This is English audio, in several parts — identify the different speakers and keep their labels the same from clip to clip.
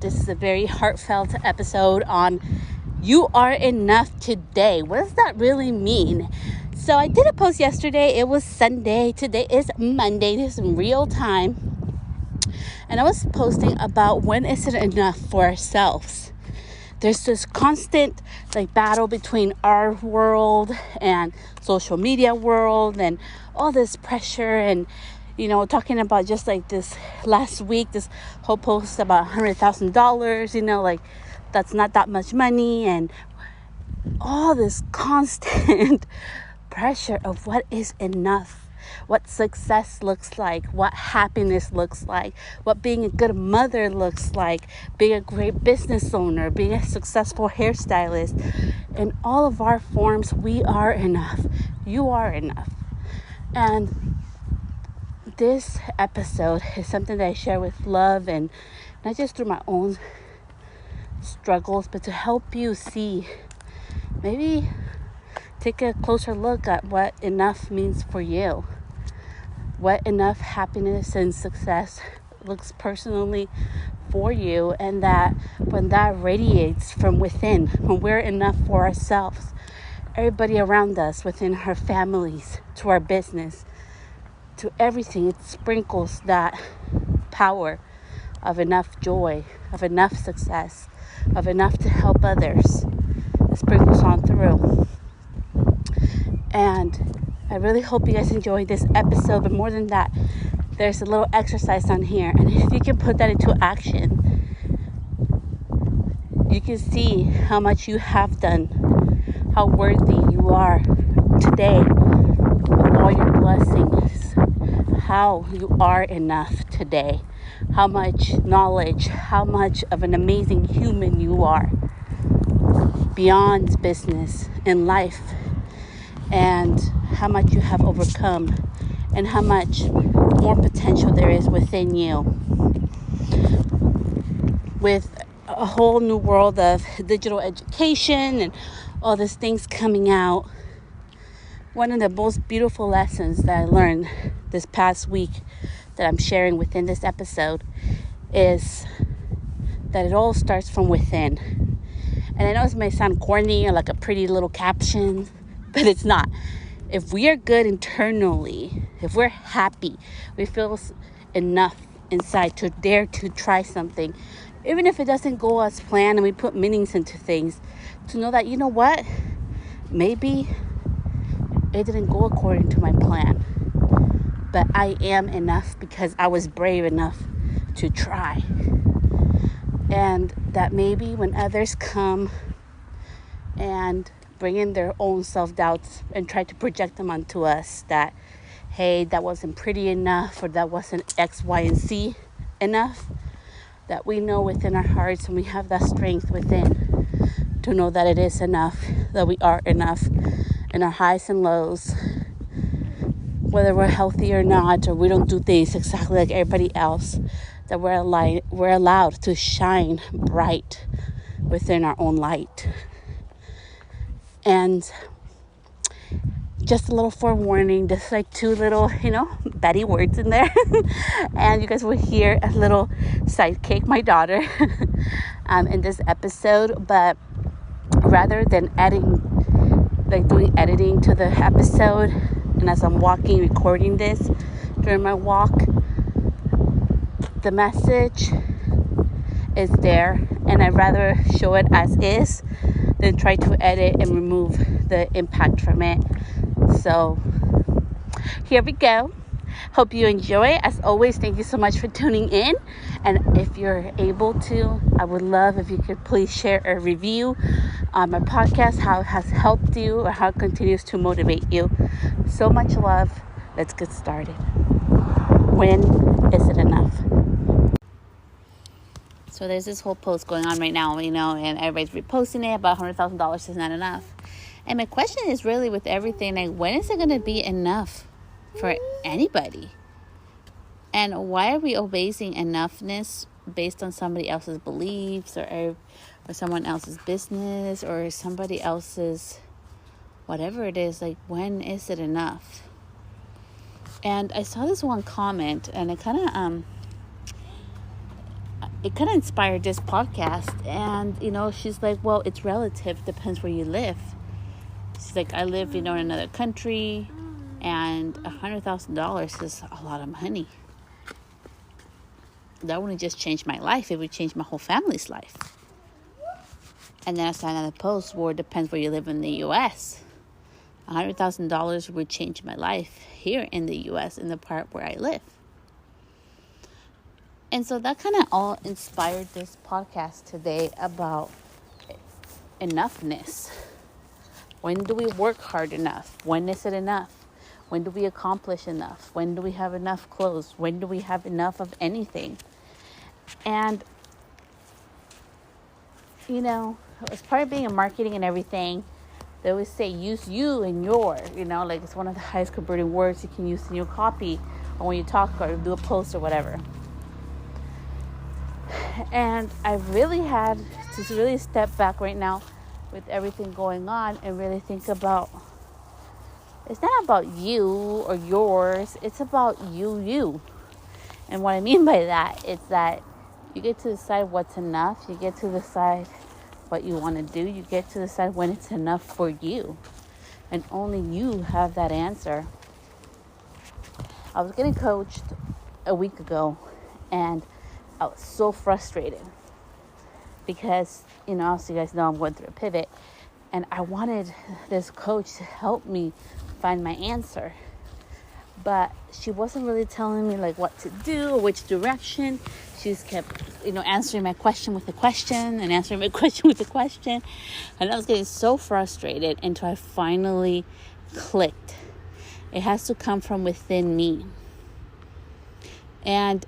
Speaker 1: This is a very heartfelt episode on you are enough today. What does that really mean? So I did a post yesterday. It was Sunday. Today is Monday. This is in real time. And I was posting about when is it enough for ourselves. There's this constant battle between our world and social media world and all this pressure and talking about just this last week, this whole post about $100,000, that's not that much money, and all this constant pressure of what is enough, what success looks like, what happiness looks like, what being a good mother looks like, being a great business owner, being a successful hairstylist. In all of our forms, we are enough. You are enough. And this episode is something that I share with love, and not just through my own struggles, but to help you see, maybe take a closer look at what enough means for you, what enough happiness and success looks personally for you, and that when that radiates from within, when we're enough for ourselves, everybody around us, within our families, to our business, to everything, it sprinkles that power of enough joy, of enough success, of enough to help others. It sprinkles on through. And I really hope you guys enjoyed this episode. But more than that, there's a little exercise on here. And if you can put that into action, you can see how much you have done, how worthy you are today of all your blessings, how you are enough today, how much knowledge, how much of an amazing human you are beyond business in life, and how much you have overcome, and how much more potential there is within you. With a whole new world of digital education and all these things coming out, one of the most beautiful lessons that I learned this past week that I'm sharing within this episode is that it all starts from within. And I know this may sound corny or like a pretty little caption, but it's not. If we are good internally, if we're happy, we feel enough inside to dare to try something, even if it doesn't go as planned and we put meanings into things, to know that, you know what, maybe it didn't go according to my plan, but I am enough because I was brave enough to try. And that maybe when others come and bring in their own self-doubts and try to project them onto us, that, hey, that wasn't pretty enough, or that wasn't X, Y, and Z enough, that we know within our hearts, and we have that strength within to know that it is enough, that we are enough in our highs and lows, whether we're healthy or not, or we don't do things exactly like everybody else, that we're allowed to shine bright within our own light. And just a little forewarning, just two little, Betty words in there. And you guys will hear a little sidekick, my daughter, in this episode. But rather than doing editing to the episode, and as I'm walking, recording this during my walk, the message is there, and I'd rather show it as is than try to edit and remove the impact from it. So here we go. Hope you enjoy. As always, thank you so much for tuning in. And if you're able to, I would love if you could please share a review on my podcast, how it has helped you or how it continues to motivate you. So much love. Let's get started. When is it enough? So there's this whole post going on right now, and everybody's reposting it about $100,000 is not enough. And my question is really with everything, when is it going to be enough for anybody? And why are we basing enoughness based on somebody else's beliefs or someone else's business or somebody else's whatever it is? When is it enough? And I saw this one comment, and it kind of it kind of inspired this podcast. And, she's like, well, it's relative. Depends where you live. She's like, I live, in another country, and $100,000 is a lot of money. That wouldn't just change my life. It would change my whole family's life. And then I saw another post where it depends where you live in the U.S. $100,000 would change my life here in the U.S., in the part where I live. And so that kind of all inspired this podcast today about enoughness. When do we work hard enough? When is it enough? When do we accomplish enough? When do we have enough clothes? When do we have enough of anything? And, as part of being in marketing and everything, they always say use you and your, like it's one of the highest converting words you can use in your copy or when you talk or do a post or whatever. And I really had to really step back right now with everything going on and really think about, it's not about you or yours, it's about you. And what I mean by that is that you get to decide what's enough, you get to decide what you want to do, you get to decide when it's enough for you. And only you have that answer. I was getting coached a week ago, and I was so frustrated because, as you guys know, I'm going through a pivot, and I wanted this coach to help me find my answer. But she wasn't really telling me like what to do or which direction. She just kept, answering my question with a question and answering my question with a question. And I was getting so frustrated until I finally clicked. It has to come from within me. And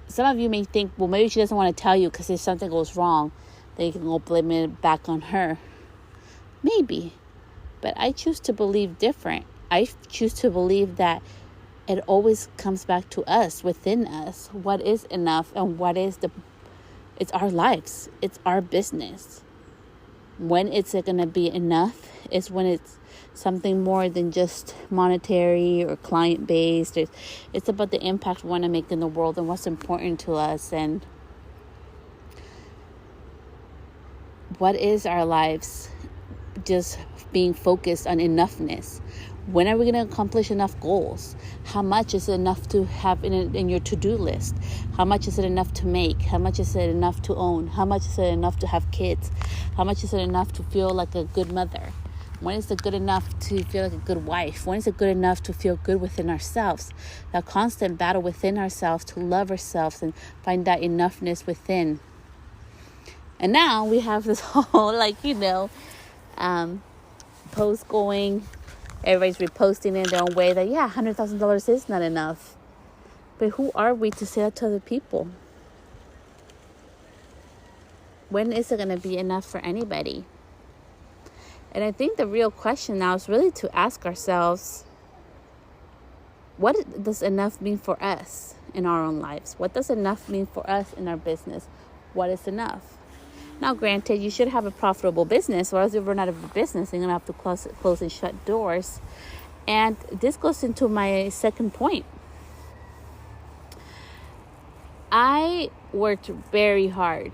Speaker 1: some of you may think, well, maybe she doesn't want to tell you because if something goes wrong, then you can go blame it back on her. Maybe. But I choose to believe different. I choose to believe that it always comes back to us, within us. What is enough and what is it's our lives. It's our business. When it's going to be enough is when it's something more than just monetary or client-based. It's about the impact we want to make in the world and what's important to us and what is our lives just being focused on enoughness. When are we going to accomplish enough goals? How much is it enough to have in your to-do list? How much is it enough to make? How much is it enough to own? How much is it enough to have kids? How much is it enough to feel like a good mother? When is it good enough to feel like a good wife? When is it good enough to feel good within ourselves? That constant battle within ourselves to love ourselves and find that enoughness within. And now we have this whole post going. Everybody's reposting in their own way that, $100,000 is not enough. But who are we to say that to other people? When is it going to be enough for anybody? And I think the real question now is really to ask ourselves, what does enough mean for us in our own lives? What does enough mean for us in our business? What is enough? Now, granted, you should have a profitable business, or else if you run out of a business, you're going to have to close and shut doors. And this goes into my second point. I worked very hard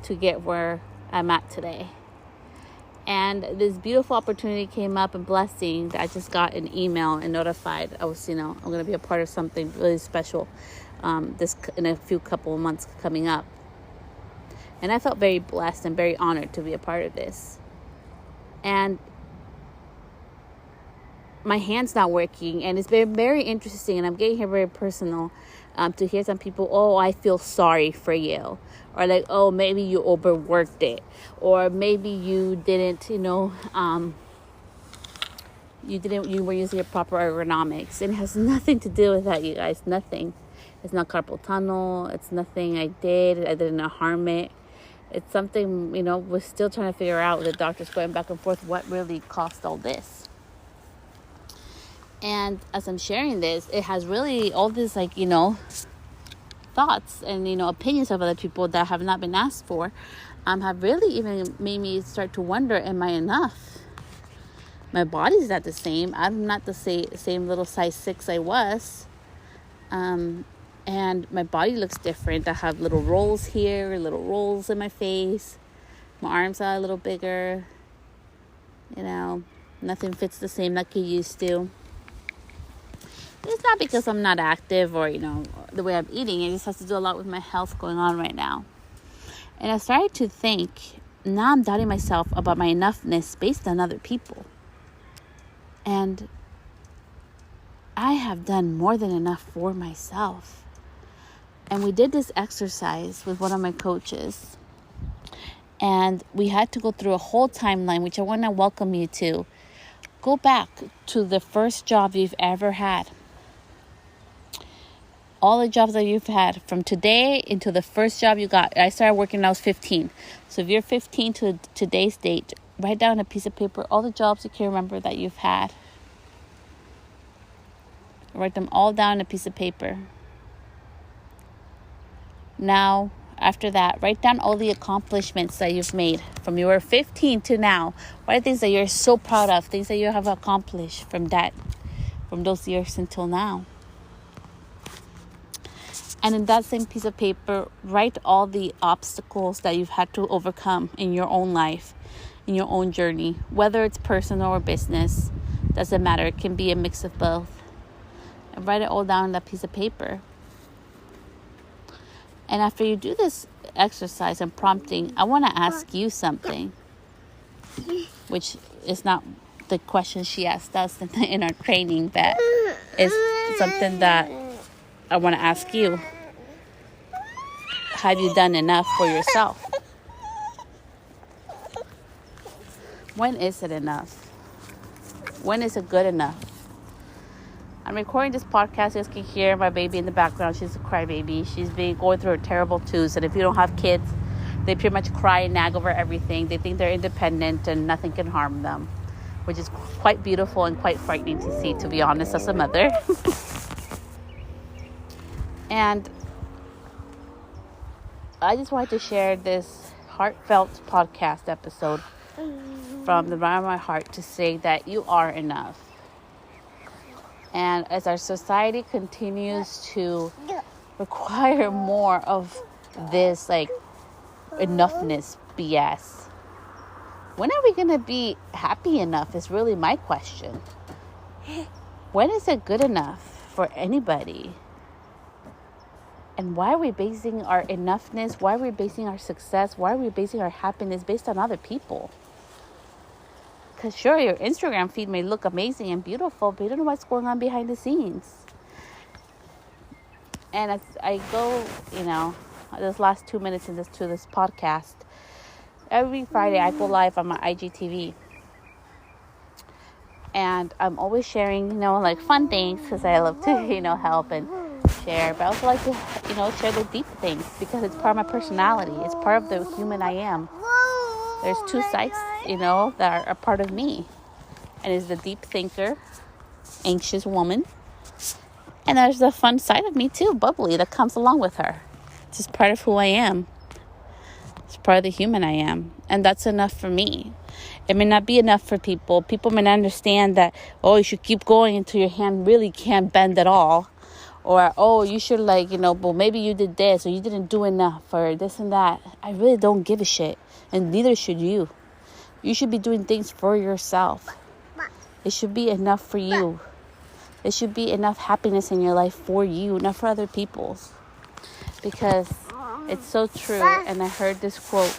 Speaker 1: to get where I'm at today. And this beautiful opportunity came up, and blessing that I just got an email and notified I was, I'm going to be a part of something really special this in a couple of months coming up. And I felt very blessed and very honored to be a part of this. And my hand's not working, and it's been very interesting, and I'm getting here very personal to hear some people, oh, I feel sorry for you. Or like, oh, maybe you overworked it. Or maybe you didn't, you were using your proper ergonomics. And it has nothing to do with that, you guys, nothing. It's not carpal tunnel. It's nothing I didn't harm it. It's something, we're still trying to figure out with the doctors going back and forth what really caused all this. And as I'm sharing this, it has really all this, thoughts and, opinions of other people that have not been asked for, have really even made me start to wonder, am I enough? My body's not the same. I'm not the same little size 6 I was. And my body looks different. I have little rolls here, little rolls in my face. My arms are a little bigger. Nothing fits the same like it used to. It's not because I'm not active or, the way I'm eating. It just has to do a lot with my health going on right now. And I started to think, now I'm doubting myself about my enoughness based on other people. And I have done more than enough for myself. And we did this exercise with one of my coaches. And we had to go through a whole timeline, which I want to welcome you to. Go back to the first job you've ever had. All the jobs that you've had from today into the first job you got. I started working when I was 15. So if you're 15 to today's date, write down on a piece of paper all the jobs you can remember that you've had. Write them all down on a piece of paper. Now, after that, write down all the accomplishments that you've made from you were 15 to now. What are things that you're so proud of? Things that you have accomplished from those years until now. And in that same piece of paper, write all the obstacles that you've had to overcome in your own life, in your own journey. Whether it's personal or business, doesn't matter. It can be a mix of both. And write it all down on that piece of paper. And after you do this exercise and prompting, I want to ask you something, which is not the question she asked us in our training, but is something that I want to ask you. Have you done enough for yourself? When is it enough? When is it good enough? I'm recording this podcast. You guys can hear my baby in the background. She's a crybaby. She's going through a terrible twos. And if you don't have kids, they pretty much cry and nag over everything. They think they're independent and nothing can harm them, which is quite beautiful and quite frightening to see, to be honest, as a mother. And I just wanted to share this heartfelt podcast episode from the bottom of my heart to say that you are enough. And as our society continues to require more of this, enoughness BS, when are we going to be happy enough is really my question. When is it good enough for anybody? And why are we basing our enoughness? Why are we basing our success? Why are we basing our happiness based on other people? Because sure, your Instagram feed may look amazing and beautiful, but you don't know what's going on behind the scenes. And as I go, this last 2 minutes to this podcast, every Friday I go live on my IGTV. And I'm always sharing, fun things because I love to, help and share. But I also like to, share the deep things because it's part of my personality. It's part of the human I am. There's two sides, that are a part of me. And it's the deep thinker, anxious woman. And there's the fun side of me too, bubbly, that comes along with her. It's just part of who I am. It's part of the human I am. And that's enough for me. It may not be enough for people. People may not understand that, you should keep going until your hand really can't bend at all. Or, you should well, maybe you did this or you didn't do enough or this and that. I really don't give a shit. And neither should you. You should be doing things for yourself. It should be enough for you. It should be enough happiness in your life for you, not for other people's. Because it's so true. And I heard this quote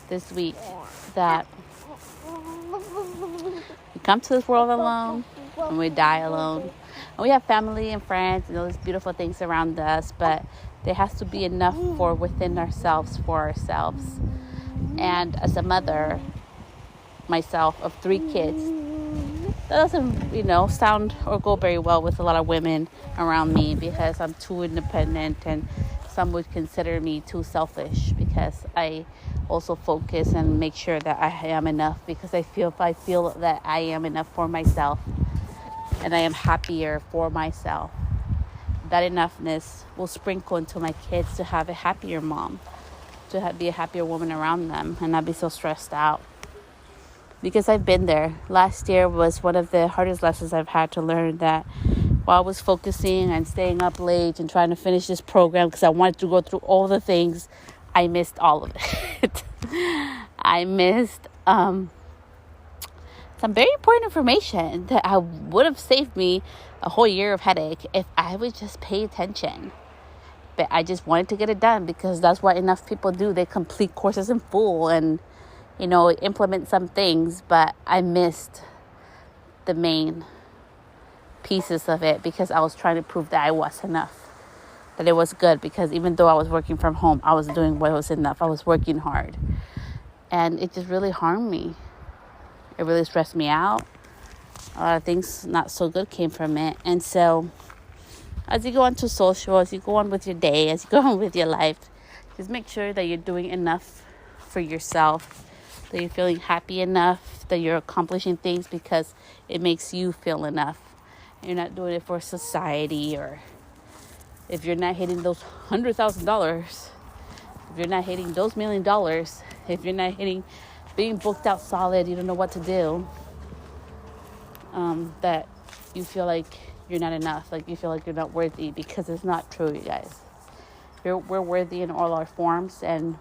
Speaker 1: this week that we come to this world alone and we die alone. And we have family and friends and all these beautiful things around us, but there has to be enough for within ourselves for ourselves. And as a mother, myself, of 3 kids, that doesn't, sound or go very well with a lot of women around me because I'm too independent and some would consider me too selfish because I also focus and make sure that I am enough because I feel that I am enough for myself and I am happier for myself. That enoughness will sprinkle into my kids to have a happier mom, to be a happier woman around them and not be so stressed out. Because I've been there. Last year was one of the hardest lessons I've had to learn that while I was focusing and staying up late and trying to finish this program because I wanted to go through all the things, I missed all of it. I missed some very important information that would have saved me a whole year of headache if I would just pay attention. But I just wanted to get it done because that's what enough people do. They complete courses in full and, implement some things. But I missed the main pieces of it because I was trying to prove that I was enough, that it was good. Because even though I was working from home, I was doing what was enough. I was working hard. And it just really harmed me. It really stressed me out. A lot of things not so good came from it. And so as you go on to social, as you go on with your day, as you go on with your life, just make sure that you're doing enough for yourself, that you're feeling happy enough, that you're accomplishing things because it makes you feel enough. You're not doing it for society, or if you're not hitting those $100,000, if you're not hitting those $1 million, if you're not hitting being booked out solid, you don't know what to do, that you feel like you're not enough, like you feel like you're not worthy, because it's not true, you guys. We're worthy in all our forms, and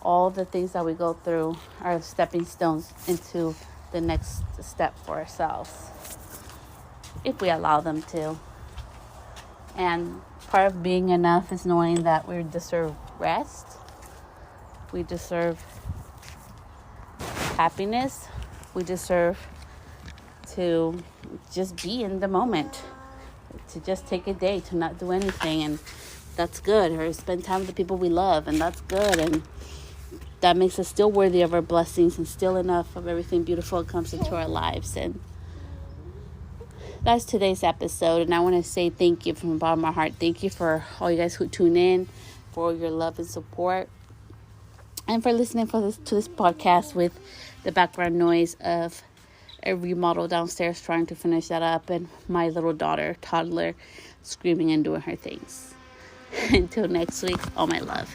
Speaker 1: all the things that we go through are stepping stones into the next step for ourselves, if we allow them to. And part of being enough is knowing that we deserve rest, we deserve happiness, we deserve to just be in the moment, to just take a day to not do anything, and that's good. Or spend time with the people we love, and that's good. And that makes us still worthy of our blessings and still enough of everything beautiful that comes into our lives. And that's today's episode. And I want to say thank you from the bottom of my heart. Thank you for all you guys who tune in, for your love and support, and for listening to this podcast with the background noise of a remodel downstairs, trying to finish that up, and my little daughter, toddler, screaming and doing her things. Until next week, all my love.